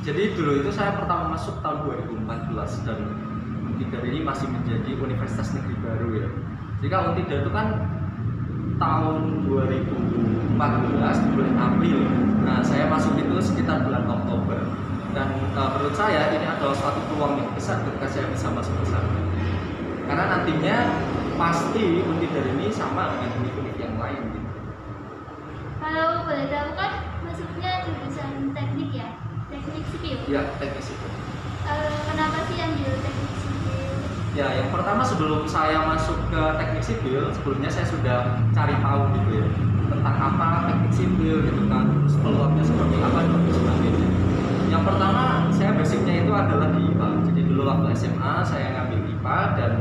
Jadi dulu itu saya pertama masuk tahun 2014 dan Untidar ini masih menjadi Universitas Negeri Baru ya. Jadi kalau Untidar itu kan tahun 2014 di bulan April. Nah, saya masuk itu sekitar bulan Oktober. Dan menurut saya ini adalah suatu peluang yang besar ketika saya bisa masuk ke sana. Karena nantinya pasti Untidar ini sama dengan univ yang lain gitu. Kalau boleh tahu kan masuknya jurusan teknik ya? Teknik sipil? Ya, teknik sipil. Kenapa sih ambil teknik sipil? Ya, yang pertama sebelum saya masuk ke teknik sipil, sebelumnya saya sudah cari tahu gitu ya tentang apa teknik sipil gitu kan, terus peluangnya seperti apa dan sebagainya. Yang pertama saya basicnya itu adalah di IPA. Jadi dulu waktu SMA saya ngambil IPA dan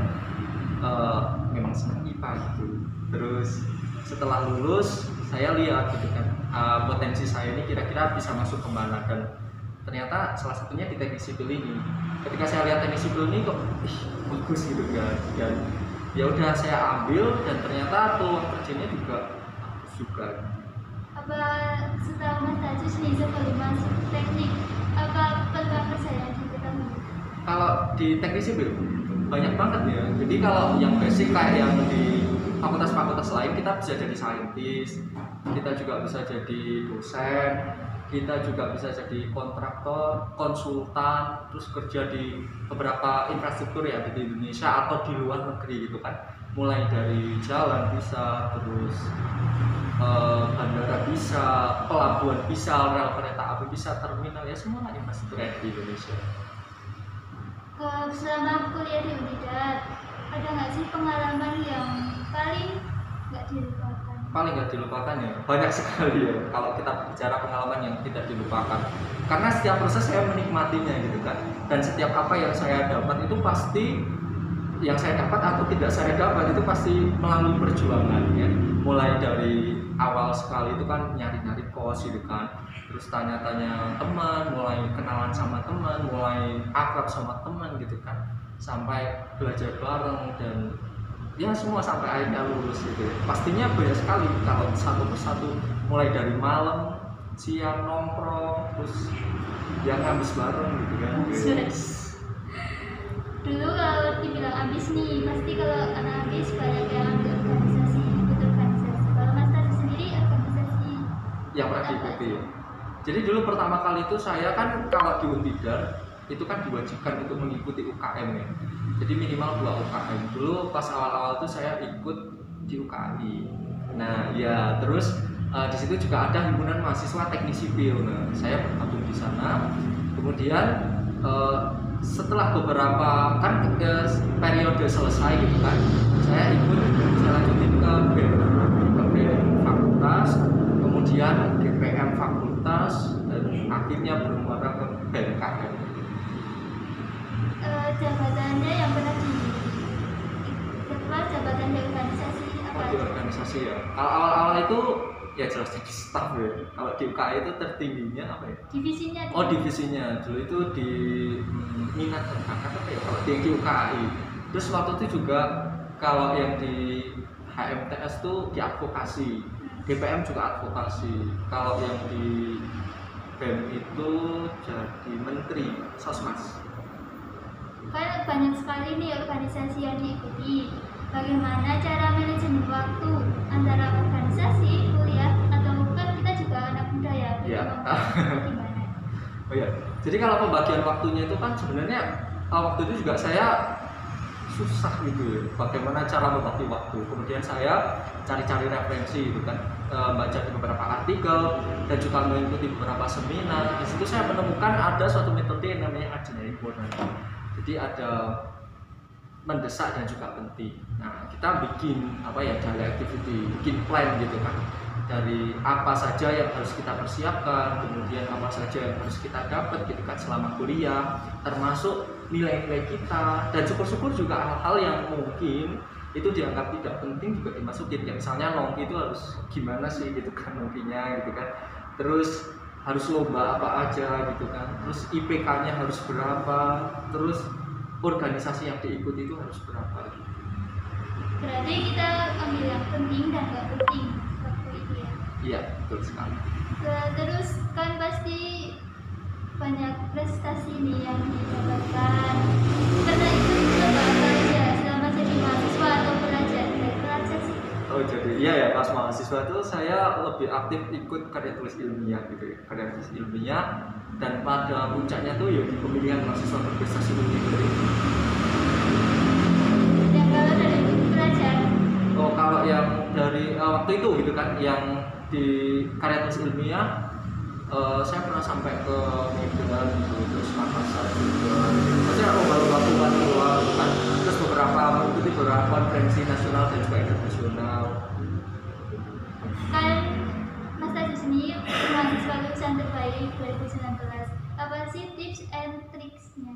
memang senang IPA gitu. Terus setelah lulus saya lihat gitu kan potensi saya ini kira-kira bisa masuk kemana, dan ternyata salah satunya di teknik sipil ini. Ketika saya lihat teknik sipil ini kok bagus gitu kan, dan ya udah saya ambil dan ternyata peluang kerjanya juga bagus juga. Apa setelah Mas Tajus nih sebelum masuk teknik, apa peluang kerjanya diketahui? Kalau di teknik sipil banyak banget ya. Jadi kalau yang basic kayak yang di fakultas-fakultas lain kita bisa jadi saintis, kita juga bisa jadi dosen, kita juga bisa jadi kontraktor, konsultan, terus kerja di beberapa infrastruktur ya di Indonesia atau di luar negeri gitu kan. Mulai dari jalan bisa, terus bandara bisa, pelabuhan bisa, rel kereta api bisa, terminal ya, semua infrastruktur di Indonesia. Selama kuliah di Untidar, ada nggak sih pengalaman yang paling nggak dilupakan? Paling nggak dilupakan ya, banyak sekali ya kalau kita bicara pengalaman yang tidak dilupakan. Karena setiap proses saya menikmatinya gitu kan, dan setiap apa yang saya dapat itu pasti, yang saya dapat atau tidak saya dapat itu pasti melalui perjuangan ya. Mulai dari awal sekali itu kan nyari-nyari kos gitu kan, terus tanya-tanya teman, mulai kenalan sama teman, mulai akrab sama teman gitu kan, sampai belajar bareng dan ya semua sampai akhirnya lulus gitu. Pastinya banyak sekali kalau satu persatu, mulai dari malam, siang nongkrong, terus yang habis bareng gitu kan. Dulu kalau dibilang ambis nih, pasti kalau anak ambis banyak yang ambil organisasi, ikut organisasi. Kalau Mas Tajus sendiri organisasi yang pernah diikuti ya. Jadi dulu pertama kali itu saya kan kalau di Untidar itu kan diwajibkan untuk mengikuti UKM ya. Jadi minimal 2 UKM. Dulu pas awal-awal itu saya ikut di UKI. Nah ya terus di situ juga ada himpunan mahasiswa teknik sipil. Nah saya bergabung di sana. Kemudian setelah beberapa kan periode selesai gitu kan, saya lanjutin ke BEM fakultas, kemudian DPM fakultas, dan akhirnya bermuara ke BMKM. Jabatannya yang pernah jabatan di organisasi apa? Di organisasi ya. Kalau awal-awal itu ya jelas jadi staff ya. Kalau di UKI itu tertingginya apa ya? Divisinya. Oh divisinya. Dulu itu di minat dan bakat apa ya? Kalau di UKI. Terus waktu itu juga kalau yang di HMTS tuh di advokasi. DPM juga advokasi. Kalau yang di BEM itu jadi menteri sosmas. Kan banyak sekali nih organisasi yang diikuti. Bagaimana cara manajemen waktu antara organisasi, kuliah, atau kan kita juga anak muda ya? Iya. Gimana? Oh ya. Jadi kalau pembagian waktunya itu kan sebenarnya waktu itu juga saya susah gitu ya. Bagaimana cara membagi waktu? Kemudian saya cari-cari referensi gitu kan, baca di beberapa artikel dan juga mengikuti beberapa seminar. Di situ saya menemukan ada suatu metode yang namanya Ajna Bonanza. Jadi ada mendesak dan juga penting. Nah, kita bikin apa ya, daily activity, bikin plan gitu kan. Dari apa saja yang harus kita persiapkan, kemudian apa saja yang harus kita dapat gitu kan selama kuliah, termasuk nilai-nilai kita, dan syukur-syukur juga hal-hal yang mungkin itu dianggap tidak penting juga dimasukin. Ya, misalnya nongki itu harus gimana sih gitu kan nongkinya gitu kan. Terus harus lomba apa aja gitu kan, terus IPK-nya harus berapa, terus organisasi yang diikuti itu harus berapa gitu. Berarti kita ambil yang penting dan nggak penting waktu itu ya? Iya, betul sekali. Terus kan pasti banyak prestasi nih yang didapatkan karena itu coba aja selama jadi mahasiswa atau belajar sih. Oh jadi iya ya, pas mahasiswa itu saya lebih aktif ikut karya tulis ilmiah gitu ya, karya tulis ilmiah, dan pada puncaknya tuh ya di pemilihan mahasiswa berprestasi gitu. Dan kalau dari belajar, Oh kalau yang dari waktu itu gitu kan, yang di karya tulis ilmiah saya pernah sampai ke Medan gitu, terus Makassar juga. Maksudnya lomba-lomba luar kan, terus mengikuti beberapa konferensi nasional dan juga internasional. kan Mas Tajus ini mahasiswa lulusan terbaik 2019. Apa sih tips and tricksnya?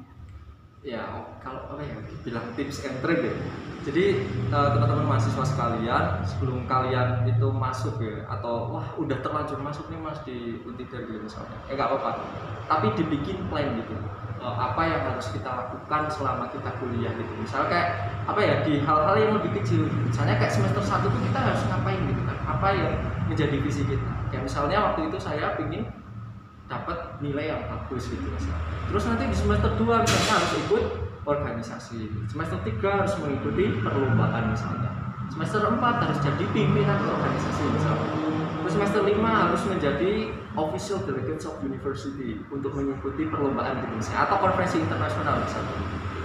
Ya kalau apa ya, bilang tips and trick ya. Jadi teman-teman mahasiswa sekalian, sebelum kalian itu masuk ya, atau wah udah terlanjur masuk nih mas di Untiter gitu misalnya, nggak apa-apa, tapi dibikin plan gitu. Apa yang harus kita lakukan selama kita kuliah gitu. Misalnya kayak apa ya, di hal-hal yang lebih kecil. Misalnya kayak semester 1 tuh kita harus ngapain gitu kan? Apa yang menjadi visi kita? Kayak misalnya waktu itu saya ingin dapat nilai yang bagus gitu misalnya. Terus nanti di semester 2 misalnya harus ikut organisasi. Semester 3 harus mengikuti perlombaan misalnya. Semester 4 harus jadi pimpinan organisasi misalnya. Terus semester 5 harus menjadi official delegates of university untuk mengikuti perlombaan gitu misalnya, atau konferensi internasional misalnya.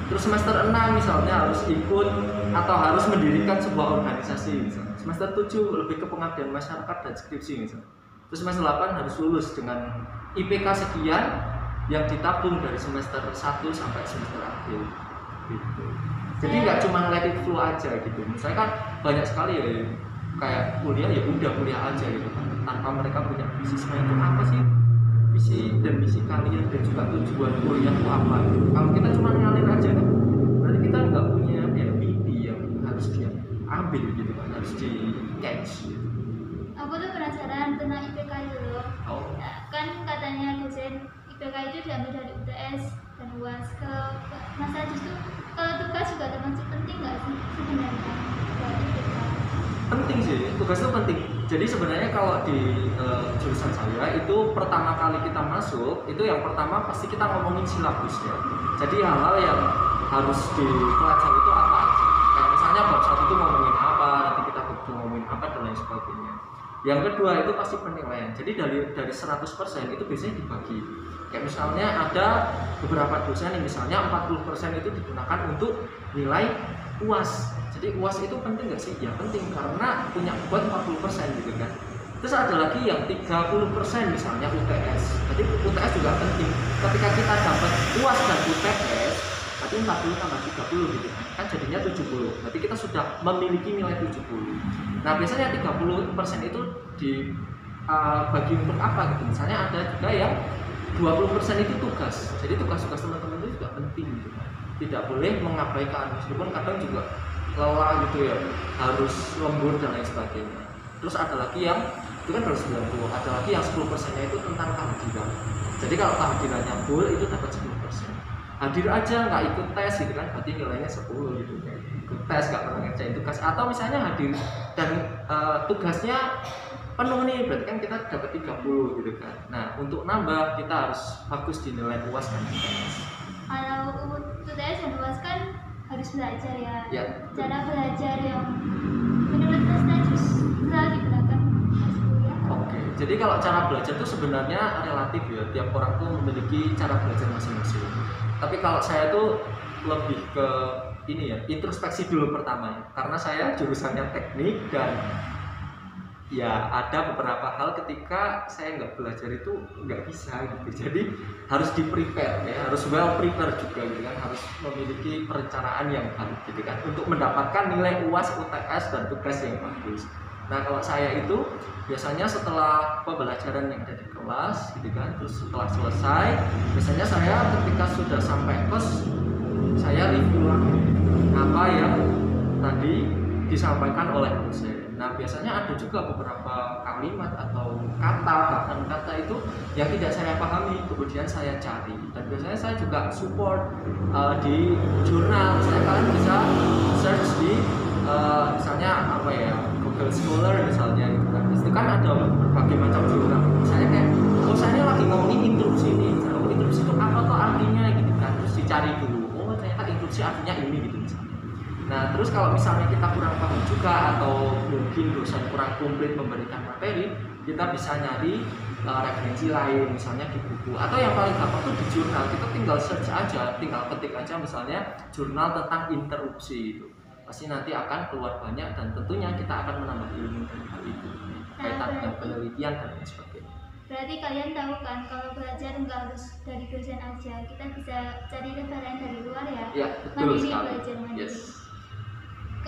Terus semester 6 misalnya harus ikut atau harus mendirikan sebuah organisasi misalnya. Semester 7 lebih ke pengabdian masyarakat dan skripsi misalnya. Terus semester 8 harus lulus dengan IPK sekian yang ditabung dari semester 1 sampai semester akhir gitu. Jadi nggak cuma let it flow aja gitu. Misalnya kan banyak sekali ya kayak kuliah ya udah kuliah aja gitu kan, tanpa mereka punya visi sebenarnya itu apa sih, visi dan misi kalian dan juga tujuan kuliah itu apa gitu. Kalau kita cuma ngalir aja kan berarti kita nggak punya ya mimpi yang harus dia ambil gitu kan, harus di catch gitu. Aku tuh penasaran tentang IPK itu loh. Oh. Nah, kan katanya dosen IPK itu diambil dari UTS dan UAS. Kalau Mas Ajus tuh kalau tugas juga termasuk penting nggak sih sebenarnya buat IPK? Penting sih, tugas itu penting. Jadi sebenarnya kalau di jurusan saya itu pertama kali kita masuk itu yang pertama pasti kita ngomongin silabus ya. Jadi hal-hal yang harus dipelajari itu apa aja. Kayak misalnya bab 1 itu ngomongin apa, nanti kita ngomongin apa dan lain sebagainya. Yang kedua itu pasti penilaian. Jadi dari 100% itu biasanya dibagi. Kayak misalnya ada beberapa dosen yang misalnya 40% itu digunakan untuk nilai UAS. Jadi UAS itu penting nggak sih? Ya penting karena punya buat 40% gitu kan. Terus ada lagi yang 30% misalnya UTS. Jadi UTS juga penting. Ketika kita dapat UAS dan UTS, berarti 40 tambah 30 gitu kan. Kan jadinya 70. Berarti kita sudah memiliki nilai 70. Nah biasanya 30% itu dibagi untuk apa gitu. Misalnya ada juga yang 20% itu tugas. Jadi tugas-tugas teman-teman itu juga penting gitu kan. Tidak boleh mengabaikan, meskipun kadang juga lelah gitu ya, harus lembur dan lain sebagainya. Terus ada lagi yang itu kan harus 90, ada lagi yang 10%-nya itu tentang kehadiran. Jadi kalau kehadirannya full itu dapat 10%. Hadir aja nggak ikut tes gitu kan, berarti nilainya 10 gitu kan. Ikut tes nggak pernah ngerjain tugas, atau misalnya hadir dan tugasnya penuh nih, berarti kan kita dapat 30 gitu kan. Nah untuk nambah kita harus bagus di nilai UAS dan UTS. Kalau UTS dan UAS kan harus belajar ya. Cara betul. belajar yang menurut Mas Najus bisa digunakan pas kuliah. Oke, jadi kalau cara belajar itu sebenarnya relatif ya, tiap orang tuh memiliki cara belajar masing-masing. Tapi kalau saya tuh lebih ke ini ya, introspeksi dulu pertama ya, karena saya jurusannya teknik dan ya ada beberapa hal ketika saya nggak belajar itu nggak bisa gitu. Jadi harus di prepare ya, harus well prepare juga gitu kan, harus memiliki perencanaan yang baik gitu kan untuk mendapatkan nilai UAS, UTS dan tugas yang bagus. Nah kalau saya itu biasanya setelah pembelajaran yang ada di kelas gitu kan, terus setelah selesai biasanya saya ketika sudah sampai kos saya review lagi apa yang tadi disampaikan oleh dosen. Nah biasanya ada juga beberapa kalimat atau kata, bahkan kata itu yang tidak saya pahami, kemudian saya cari. Dan biasanya saya juga support di jurnal. Misalnya kalian bisa search di misalnya apa ya, Google Scholar misalnya gitu kan. Itu kan ada berbagai macam jurnal. Misalnya kayak, oh saya ini lagi ngomongin interupsi nih, ngomongin interupsi dicari dulu, oh ternyata inklusi artinya ini gitu misalnya. Nah terus kalau misalnya kita kurang paham juga atau mungkin dosen kurang komplit memberikan materi, kita bisa nyari referensi lain misalnya di buku, atau yang paling gampang tuh di jurnal. Kita tinggal search aja, tinggal ketik aja misalnya jurnal tentang interupsi itu, pasti nanti akan keluar banyak dan tentunya kita akan menambah ilmu dari hal itu kaitan dengan penelitian dan lain sebagainya. Berarti kalian tahu kan kalau belajar nggak harus dari dosen aja, kita bisa cari referen dari luar ya. Ya betul mandiri sekali. belajar mandiri. Yes.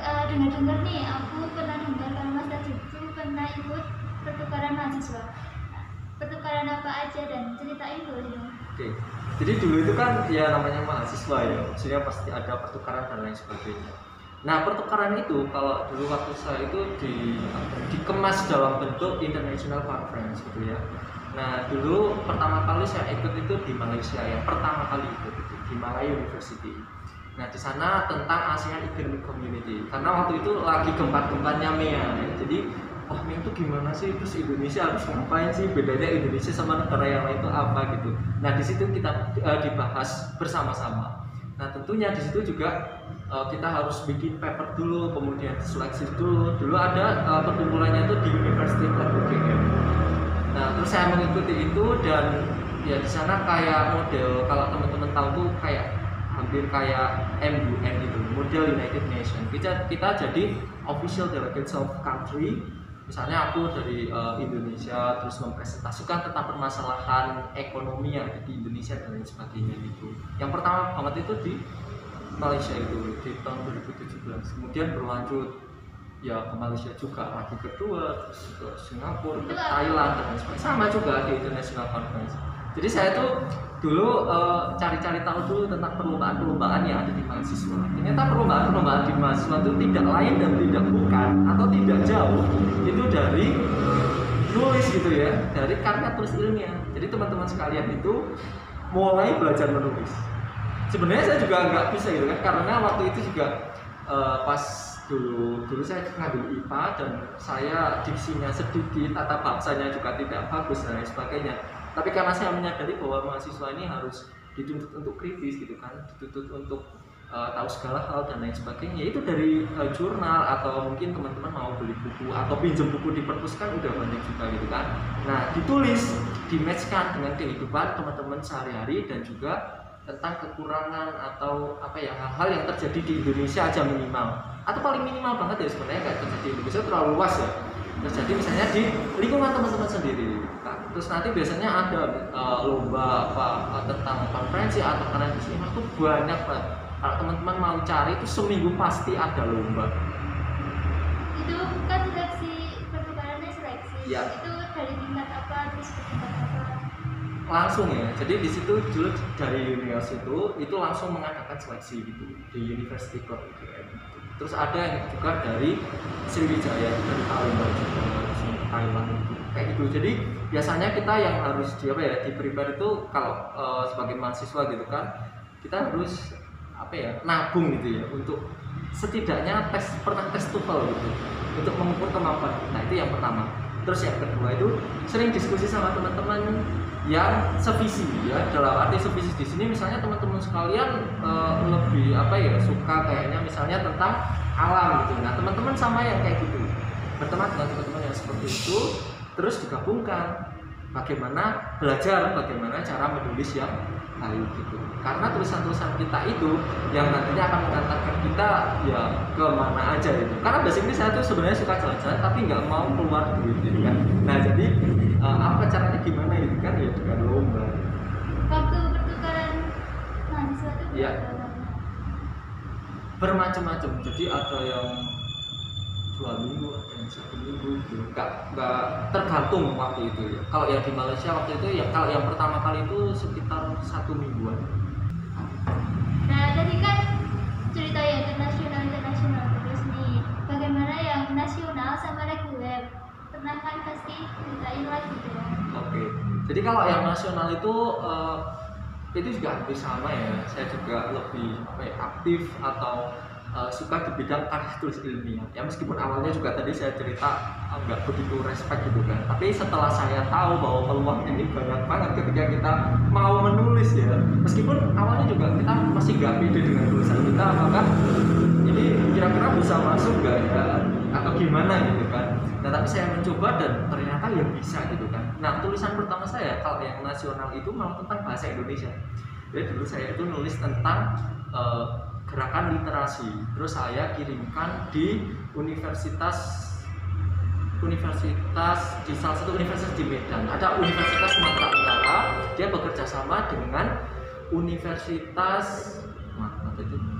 Dengar-dengar nih, aku pernah dengar kalau Mas Tajud itu pernah ikut pertukaran mahasiswa. Pertukaran apa aja dan ceritain boleh dong. Oke. Jadi dulu itu kan ya namanya mahasiswa ya, maksudnya pasti ada pertukaran dan lain sebagainya. Nah pertukaran itu kalau dulu waktu saya itu dikemas dalam bentuk international conference gitu ya. Nah dulu pertama kali saya ikut itu di Malaysia, yang pertama kali ikut itu di Malaya University. Nah di sana tentang ASEAN Economic Community, karena waktu itu lagi gempa-gempanya MEA ya. Jadi wah MEA itu gimana sih, terus Indonesia harus ngapain sih, bedanya Indonesia sama negara yang lain itu apa gitu. Nah di situ kita dibahas bersama-sama. Nah tentunya di situ juga kita harus bikin paper dulu, kemudian seleksi dulu. Dulu ada perkumpulannya itu di University of UGM. Nah terus saya mengikuti itu dan ya di sana kayak model, kalau teman-teman tahu tuh kayak hampir kayak MUN itu, model United Nations. Kita jadi official delegates of country. Misalnya aku dari Indonesia, terus mempresentasikan tentang permasalahan ekonomi yang ada di Indonesia dan lain sebagainya gitu. Yang pertama banget itu di Malaysia itu di tahun 2017, kemudian berlanjut ya ke Malaysia juga, lagi kedua, terus ke Singapura, ke Thailand dan lain sebagainya, sama juga di International Conference. Jadi saya tuh dulu cari-cari tahu dulu tentang perlombaan-perlombaan yang ada di mahasiswa. Ternyata perlombaan-perlombaan di mahasiswa itu tidak lain dan tidak bukan atau tidak jauh itu dari nulis gitu ya, dari karya tulis ilmiah. Jadi teman-teman sekalian itu mulai belajar menulis. Sebenarnya saya juga nggak bisa gitu kan, karena waktu itu juga pas dulu saya ngambil IPA dan saya diksinya sedikit, tata bahasanya juga tidak bagus dan lain sebagainya. Tapi karena saya menyadari bahwa mahasiswa ini harus dituntut untuk kritis gitu kan, dituntut untuk tahu segala hal dan lain sebagainya. Itu dari jurnal atau mungkin teman-teman mau beli buku atau pinjam buku di perpus kan udah banyak juga gitu kan. Nah ditulis, dimatchkan dengan kehidupan teman-teman sehari-hari dan juga tentang kekurangan atau apa ya, hal-hal yang terjadi di Indonesia aja minimal atau paling minimal banget ya, sebenarnya kayak terjadi di Indonesia terlalu luas ya, terjadi misalnya di lingkungan teman-teman sendiri kan. Terus nanti biasanya ada lomba apa tentang konferensi atau karena di sini itu banyak banget. Kalau teman-teman mau cari itu seminggu pasti ada lomba. Itu kan seleksi, pertukarannya seleksi Ya. Itu dari tingkat apa, terus ke tingkat apa? Langsung ya, jadi di situ dulu dari universitas itu langsung mengadakan seleksi gitu di University of UGM. Terus ada yang juga dari Sriwijaya, dari Palembang juga, Thailand gitu, kayak gitu. Jadi biasanya kita yang harus di prepare itu kalau sebagai mahasiswa gitu kan, kita harus nabung gitu ya untuk setidaknya pernah tes TOEFL gitu untuk mengukur kemampuan. Nah itu yang pertama. Terus yang kedua itu sering diskusi sama teman-teman yang sevisi ya, dalam arti sevisi di sini misalnya teman-teman sekalian lebih suka kayaknya misalnya tentang alam gitu. Nah teman-teman sama yang kayak gitu berteman dengan teman-teman yang seperti itu, terus digabungkan bagaimana belajar bagaimana cara menulis yang baik gitu. Karena tulisan-tulisan kita itu yang nantinya akan mengantarkan kita ya ke mana aja gitu. Karena basically saya tuh sebenarnya suka jalan-jalan tapi nggak mau keluar duit gitu kan. Nah jadi apa caranya gimana gitu kan ya dengan lomba. Waktu pertukaran mahasiswa itu Ya. Bermacam-macam. Jadi ada yang 2 minggu, ada yang 1 minggu gitu. Nggak tergantung waktu itu ya. Kalau yang di Malaysia waktu itu ya, kalau yang pertama kali itu sekitar 1 mingguan. Nah tadi kan cerita yang internasional terus nih, bagaimana yang nasional sama reguler? Pernah kan pasti ceritain lagi dong. Oke. Jadi kalau yang nasional itu juga hampir sama ya. Saya juga lebih aktif atau suka di bidang karya tulis ilmiah. Ya meskipun awalnya juga tadi saya cerita nggak begitu respect gitu kan, tapi setelah saya tahu bahwa peluang ini banyak banget ketika kita mau menulis ya, meskipun awalnya juga kita masih nggak pede dengan tulisan kita, apakah ini kira-kira bisa masuk nggak ya atau gimana gitu kan. Nah tapi saya mencoba dan ternyata ya bisa gitu kan. Nah tulisan pertama saya kalau yang nasional itu malah tentang bahasa Indonesia. Jadi dulu saya itu nulis tentang gerakan literasi, terus saya kirimkan di universitas di salah satu universitas di Medan. Ada Universitas Sumatera Utara, dia bekerja sama dengan universitas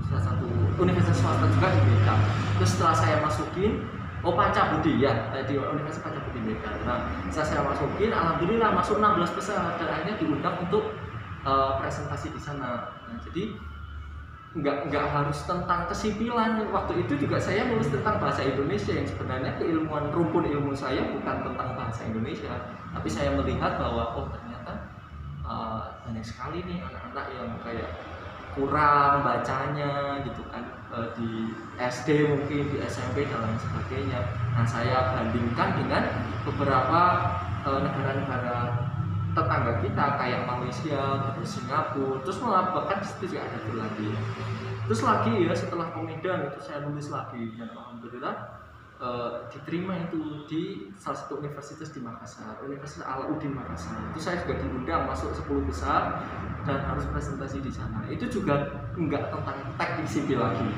salah satu universitas swasta juga di Medan. Terus setelah saya masukin Pancabudi ya, di Universitas Pancabudi Medan. Nah, setelah saya masukin, alhamdulillah masuk 16 besar dan akhirnya diundang untuk presentasi di sana. Nah, jadi nggak harus tentang kesipilan. Waktu itu juga saya nulis tentang bahasa Indonesia yang sebenarnya keilmuan rumpun ilmu saya bukan tentang bahasa Indonesia, tapi saya melihat bahwa ternyata banyak sekali nih anak-anak yang kayak kurang bacanya gitu kan, di SD mungkin, di SMP dan lain sebagainya. Nah saya bandingkan dengan beberapa negara-negara tetangga kita kayak Malaysia, terus Singapura, terus malah bahkan di situ juga ada Finlandia. Terus lagi ya setelah ke Medan itu saya nulis lagi dan alhamdulillah diterima itu di salah satu universitas di Makassar, Universitas Alauddin Makassar. Itu saya juga diundang masuk 10 besar dan harus presentasi di sana. Itu juga enggak tentang teknik sipil lagi,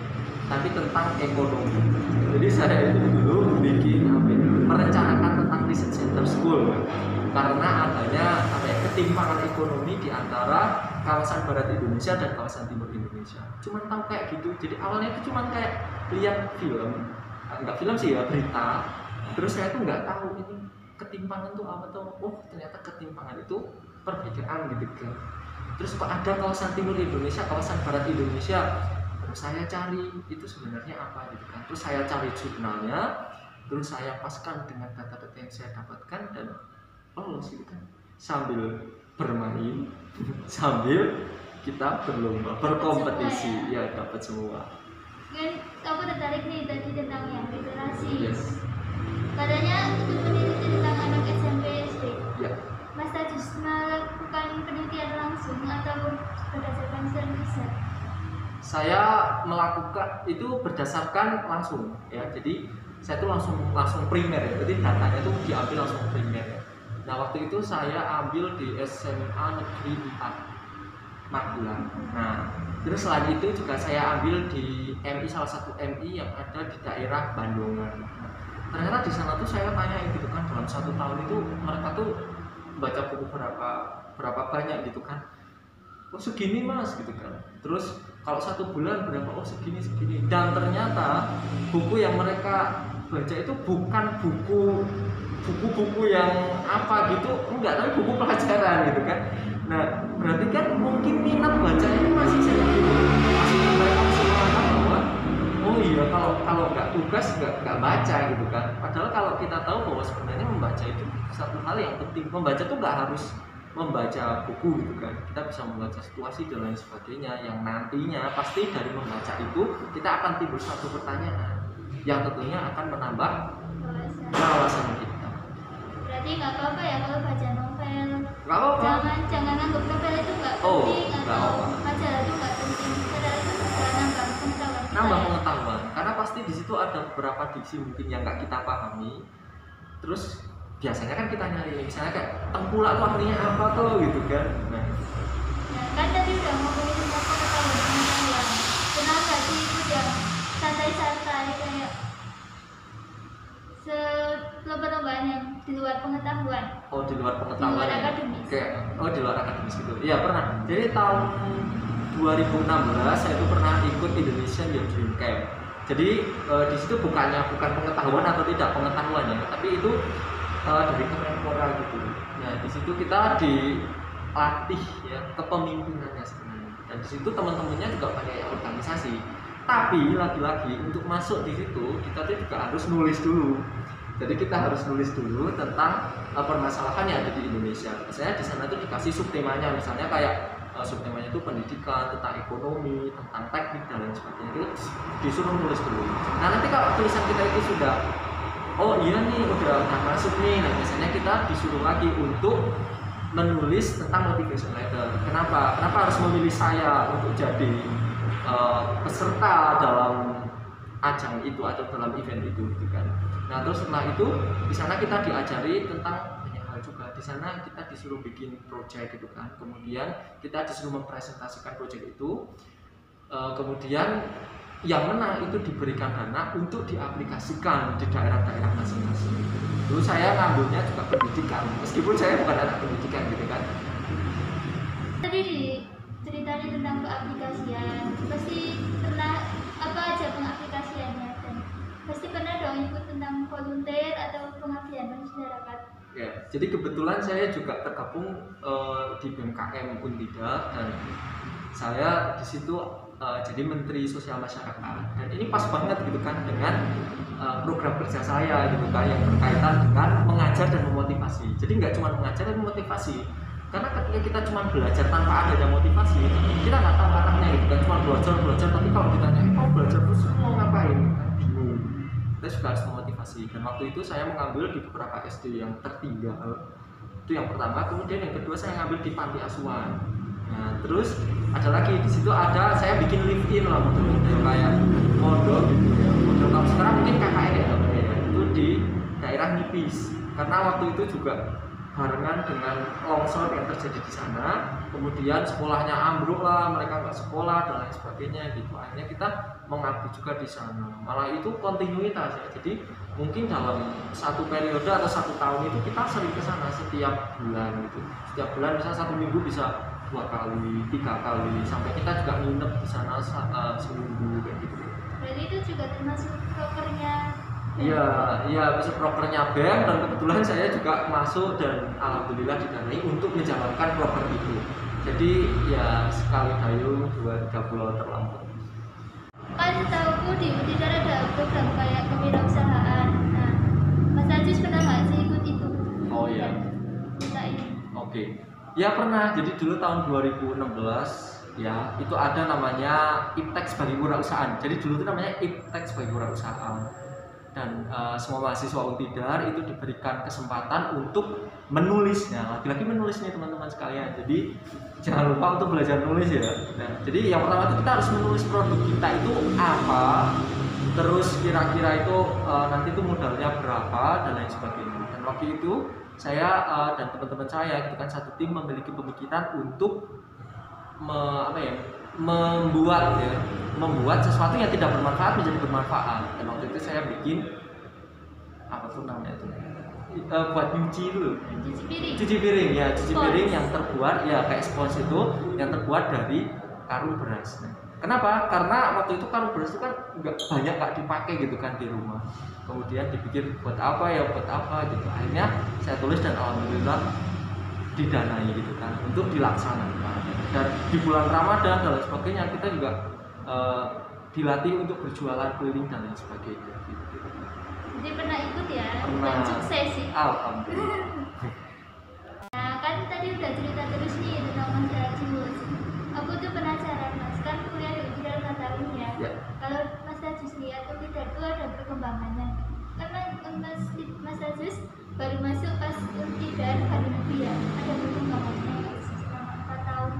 tapi tentang ekonomi. Jadi saya itu dulu merencanakan tentang research center school karena adanya ketimpangan ekonomi di antara kawasan barat Indonesia dan kawasan timur Indonesia. Cuman tahu kayak gitu. Jadi awalnya itu cuman kayak lihat film, enggak film sih ya, berita. Terus saya tuh nggak tahu ini ketimpangan tuh apa tuh. Ternyata ketimpangan itu perbedaan gitu kan. Terus kok ada kawasan timur Indonesia, kawasan barat Indonesia. Terus saya cari itu sebenarnya apa gitu kan. Terus saya cari jurnalnya, terus saya paskan dengan data-data yang saya dapatkan dan gitu kan. Sambil bermain, sambil kita berlomba, berkompetisi, ya dapat semua. Kan aku tertarik nih tadi tentang yang literasi. Yes. Katanya untuk peneliti tentang anak SMP SD. Ya. Mas Tajus melakukan penelitian langsung atau berdasarkan studi riset? Saya melakukan itu berdasarkan langsung ya. Jadi saya itu langsung primer ya. Jadi datanya itu diambil langsung primer ya. Nah waktu itu saya ambil di SMA Negeri 4 Magelang. Nah terus selain itu juga saya ambil di MI, salah satu MI yang ada di daerah Bandungan. Nah, ternyata di sana tuh saya tanyain gitu kan, dalam 1 tahun itu mereka tuh baca buku berapa banyak gitu kan. Segini mas gitu kan. Terus kalau 1 bulan berapa? Segini. Dan ternyata buku yang mereka baca itu bukan buku-buku yang apa gitu, enggak, tapi buku pelajaran gitu kan. Nah berarti kan mungkin minat bacanya ini masih saya gitu, mereka masih menganggap bahwa iya kalau nggak tugas nggak baca gitu kan. Padahal kalau kita tahu bahwa sebenarnya membaca itu satu hal yang penting. Membaca tuh nggak harus membaca buku gitu kan, kita bisa membaca situasi dan lain sebagainya yang nantinya pasti dari membaca itu kita akan timbul satu pertanyaan yang tentunya akan menambah wawasan kita. Berarti nggak apa-apa ya kalau baca novel. Nggak apa-apa. Jangan anggap novel itu nggak penting atau apa. majalah itu nggak penting. Padahal itu bisa nambah pengetahuan. Nambah pengetahuan, karena pasti di situ ada beberapa diksi mungkin yang nggak kita pahami. Terus biasanya kan kita nyari, misalnya kayak tengkulak itu artinya apa tuh gitu kan. Nah kan tadi udah ngomongin tentang pengetahuan. Kenapa nggak sih itu yang santai-santai kayak lomba-lombaan yang di luar pengetahuan? Di luar pengetahuan. Di luar akademis. Di luar akademis gitu. Iya pernah. Jadi tahun 2016 saya itu pernah ikut Indonesian Youth Dream Camp. Jadi di situ bukan pengetahuan atau tidak pengetahuan ya, tapi itu dari Kemenpora gitu. Nah di situ kita dilatih ya kepemimpinannya sebenarnya. Dan di situ teman-temannya juga pakai organisasi. Tapi lagi-lagi untuk masuk di situ kita tuh juga harus nulis dulu. Jadi kita harus nulis dulu tentang permasalahan yang ada di Indonesia. Misalnya di sana tuh dikasih subtemanya, misalnya kayak subtemanya itu pendidikan, tentang ekonomi, tentang teknik dan lain sebagainya, itu disuruh nulis dulu. Nah nanti kalau tulisan kita itu sudah, oh iya nih udah masuk nih, nah biasanya kita disuruh lagi untuk menulis tentang motivation letter. Kenapa harus memilih saya untuk jadi peserta dalam ajang itu atau dalam event itu gitu kan. Nah terus setelah itu di sana kita diajari tentang banyak hal juga. Di sana kita disuruh bikin project gitu kan, kemudian kita disuruh mempresentasikan project itu, kemudian yang menang itu diberikan dana untuk diaplikasikan di daerah-daerah masing-masing. Dulu saya ngambilnya juga pendidikan, meskipun saya bukan anak pendidikan gitu kan. Tadi diceritain tentang keaplikasian, pasti pernah apa aja pengaplikasiannya, dan pasti pernah dong ikut tentang volunteer atau pengabdian masyarakat. Ya, jadi kebetulan saya juga tergabung di BMKM Unpida, dan saya di situ jadi Menteri Sosial Masyarakat, dan ini pas banget gitu kan dengan program kerja saya gitu kan yang berkaitan dengan mengajar dan memotivasi. Jadi nggak cuma mengajar tapi memotivasi, karena ketika kita cuma belajar tanpa ada motivasi, kita nggak tahu arahnya gitu kan, cuma belajar tapi kalau ditanya kau belajar terus mau ngapain, bingung. Kita juga harus memotivasi, dan waktu itu saya mengambil di beberapa SD yang tertinggal, itu yang pertama. Kemudian yang kedua saya ngambil di panti asuhan. Nah terus ada lagi di situ, ada saya bikin live in lah, model kayak model gitu ya, model kalau sekarang mungkin KKN ya namanya ya, itu di daerah Nipis, karena waktu itu juga barengan dengan longsor yang terjadi di sana, kemudian sekolahnya ambruk lah, mereka nggak sekolah dan lain sebagainya gitu. Akhirnya kita mengabdi juga di sana, malah itu kontinuitas ya. Jadi mungkin dalam satu periode atau satu tahun itu kita sering ke sana setiap bulan gitu. Setiap bulan bisa satu minggu bisa 2 kali, 3 kali, sampai kita juga nginep di sana seminggu kayak gitu. Berarti itu juga termasuk prokernya. Iya, bisa prokernya BEM, dan kebetulan saya juga masuk dan alhamdulillah didanai untuk menjalankan proker itu. Jadi ya sekali dayung 2-3 pulau terlampau. Kan setahuku di Unpida ada program kayak kewirausahaan. Nah, Mas Ajis pernah nggak sih ikut itu? Oh iya. Kita ini. Oke. Ya pernah. Jadi dulu tahun 2016 ya itu ada namanya IPTEX bagi Wirausahaan. Jadi dulu itu namanya IPTEX bagi Wirausahaan. Dan semua mahasiswa Unpida itu diberikan kesempatan untuk menulisnya, lagi-lagi menulis nih teman-teman sekalian. Jadi jangan lupa untuk belajar nulis ya. Nah, jadi yang pertama itu kita harus menulis produk kita itu apa, terus kira-kira itu nanti itu modalnya berapa dan lain sebagainya. Dan waktu itu saya dan teman-teman saya gitu kan satu tim memiliki pemikiran untuk membuat sesuatu yang tidak bermanfaat menjadi bermanfaat. Dan waktu itu saya bikin apa tuh namanya itu buat nyuci itu, cuci piring ya, cuci piring yang terbuat ya kayak spons itu yang terbuat dari karung beras. Nah, kenapa? Karena waktu itu karung beras itu kan nggak banyak dipakai gitu kan di rumah. Kemudian dipikir buat apa gitu. Akhirnya saya tulis dan alhamdulillah didanai gitu kan untuk dilaksanakan. Dan di bulan Ramadan dan lain sebagainya kita juga dilatih untuk berjualan keliling dan lain sebagainya gitu. Jadi pernah ikut ya? Pernah. Dan sukses sih. Alhamdulillah. Nah kan tadi udah cerita terus nih tentang Mas Ajis. Aku tuh penasaran Mas, kan kuliah di Unpida 5 tahun ya. Kalau Mas Ajis lihat Unpida itu ada perkembangannya. Karena Mas Ajis baru masuk pas Unpida hari ini ya, ada perkembangannya selama 4 tahun.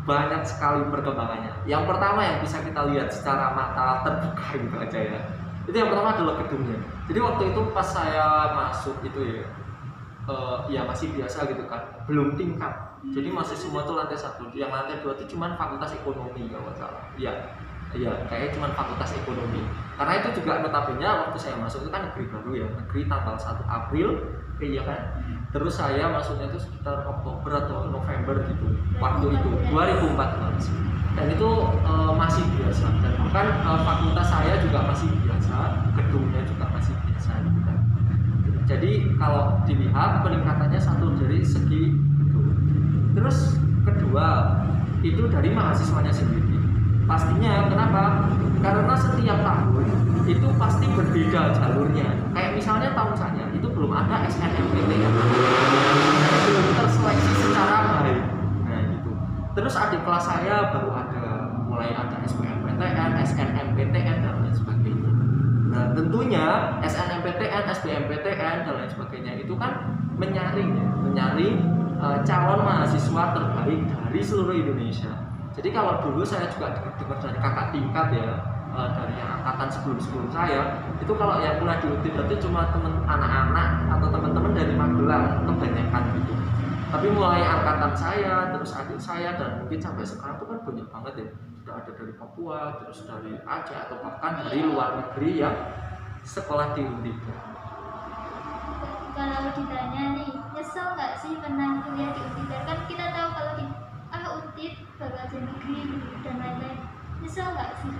Banyak sekali perkembangannya. Yang pertama yang bisa kita lihat secara mata terbuka gitu aja ya, itu yang pertama adalah gedungnya. Jadi waktu itu pas saya masuk itu ya masih biasa gitu kan, belum tingkat. Jadi masih semua tuh lantai 1. Yang lantai 2 itu cuma fakultas ekonomi kalau nggak salah. Iya, kayaknya cuma fakultas ekonomi. Karena itu juga notabene waktu saya masuk itu kan negeri baru ya, negeri tanggal 1 April, iya kan. Terus saya masuknya itu sekitar Oktober atau November gitu, waktu itu 2014. Dan itu masih biasa, dan bahkan fakultas saya juga masih biasa, gedungnya juga masih biasa gitu kan. Jadi kalau dilihat peningkatannya satu dari segi gedung. Terus kedua itu dari mahasiswanya sendiri. Pastinya kenapa? Karena setiap tahun itu pasti berbeda jalurnya. Kayak misalnya tahun saya itu belum ada SNMPTN, belum terseleksi secara baik. Nah gitu. Terus adik kelas saya baru ada mulai ada SBMPTN, SNMPTN dan lain sebagainya. Nah tentunya SNMPTN, SBMPTN dan lain sebagainya itu kan menyaring calon mahasiswa terbaik dari seluruh Indonesia. Jadi kalau dulu saya juga dengar dari kakak tingkat ya, dari angkatan sebelum saya, itu kalau yang pernah diutip itu cuma anak-anak atau teman-teman dari Magelang kebanyakan gitu. Tapi mulai angkatan saya, terus adik saya, dan mungkin sampai sekarang itu kan banyak banget ya. Sudah ada dari Papua, terus dari Aceh, atau bahkan dari luar negeri yang sekolah di Undipta. Kalau ditanya nih, nyesel nggak sih pernah kuliah di Undipta? Kan kita tahu kalau di Undip baru aja negeri dan lain-lain. Nyesel nggak sih?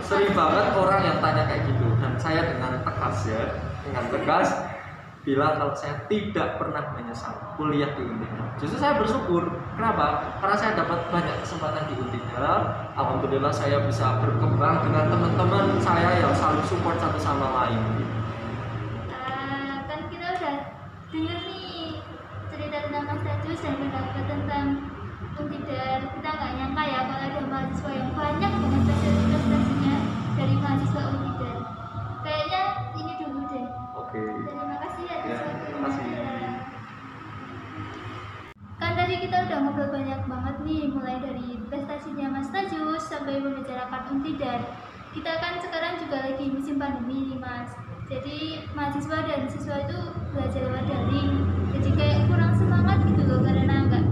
Sering banget orang yang tanya kayak gitu, dan saya dengan tegas bilang kalau saya tidak pernah menyesal kuliah di Undipta. Justru saya bersyukur. Kenapa? Karena saya dapat banyak kesempatan di Undipta. Alhamdulillah saya bisa berkembang dengan teman-teman saya yang selalu support satu sama lain. Kan kita udah dengar nih cerita tentang Mas Tajus dan pendapat tentang Undipta. Kita nggak nyangka ya kalau ada mahasiswa yang banyak dengan prestasinya dari mahasiswa Undipta. Kayaknya ini dulu deh. Oke. Terima kasih atas Terima kasih. Kan tadi kita udah ngobrol banyak banget nih, mulai dari prestasinya Mas Tajus sampai membicarakan Untidar. Kita kan sekarang juga lagi musim pandemi nih Mas. Jadi mahasiswa dan siswa itu belajar lewat daring. Jadi kayak kurang semangat gitu loh karena nggak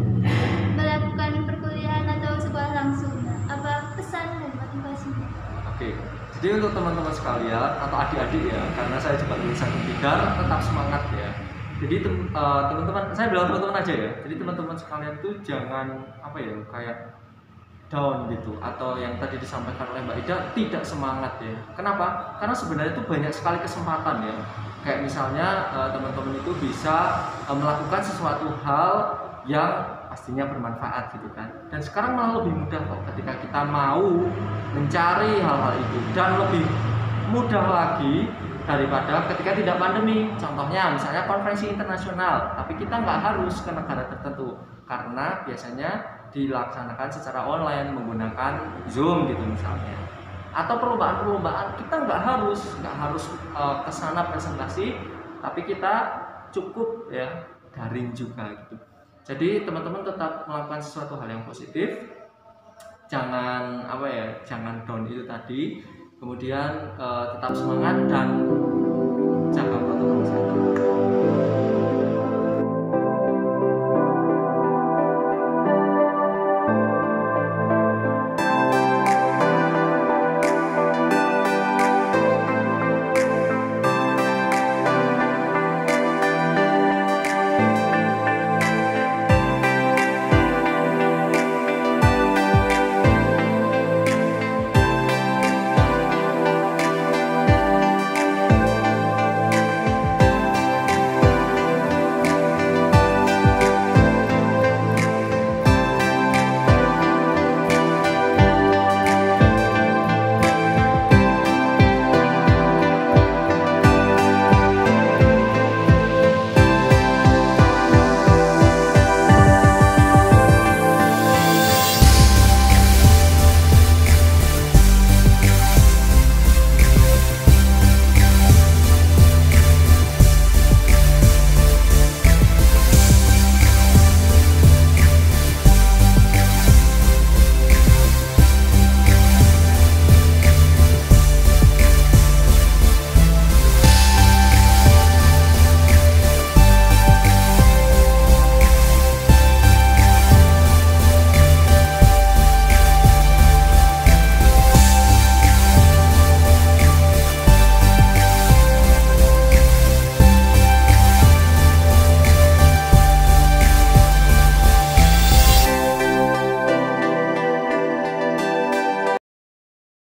melakukan perkuliahan atau sekolah langsung. Apa pesan dan motivasinya? Oke. Jadi untuk teman-teman sekalian atau adik-adik ya, karena saya juga lulusan Untidar, tetap semangat ya. Jadi teman-teman, saya bilang teman-teman aja ya. Jadi teman-teman sekalian itu jangan kayak down gitu, atau yang tadi disampaikan oleh Mbak Ida tidak semangat ya. Kenapa? Karena sebenarnya itu banyak sekali kesempatan ya. Kayak misalnya teman-teman itu bisa melakukan sesuatu hal yang pastinya bermanfaat gitu kan. Dan sekarang malah lebih mudah kok ketika kita mau mencari hal-hal itu, dan lebih mudah lagi daripada ketika tidak pandemi. Contohnya misalnya konferensi internasional, tapi kita nggak harus ke negara tertentu karena biasanya dilaksanakan secara online menggunakan Zoom gitu misalnya. Atau perlombaan kita nggak harus ke sana presentasi, tapi kita cukup ya daring juga gitu. Jadi teman-teman tetap melakukan sesuatu hal yang positif, jangan down itu tadi. Kemudian tetap semangat dan jaga protokol kesehatan.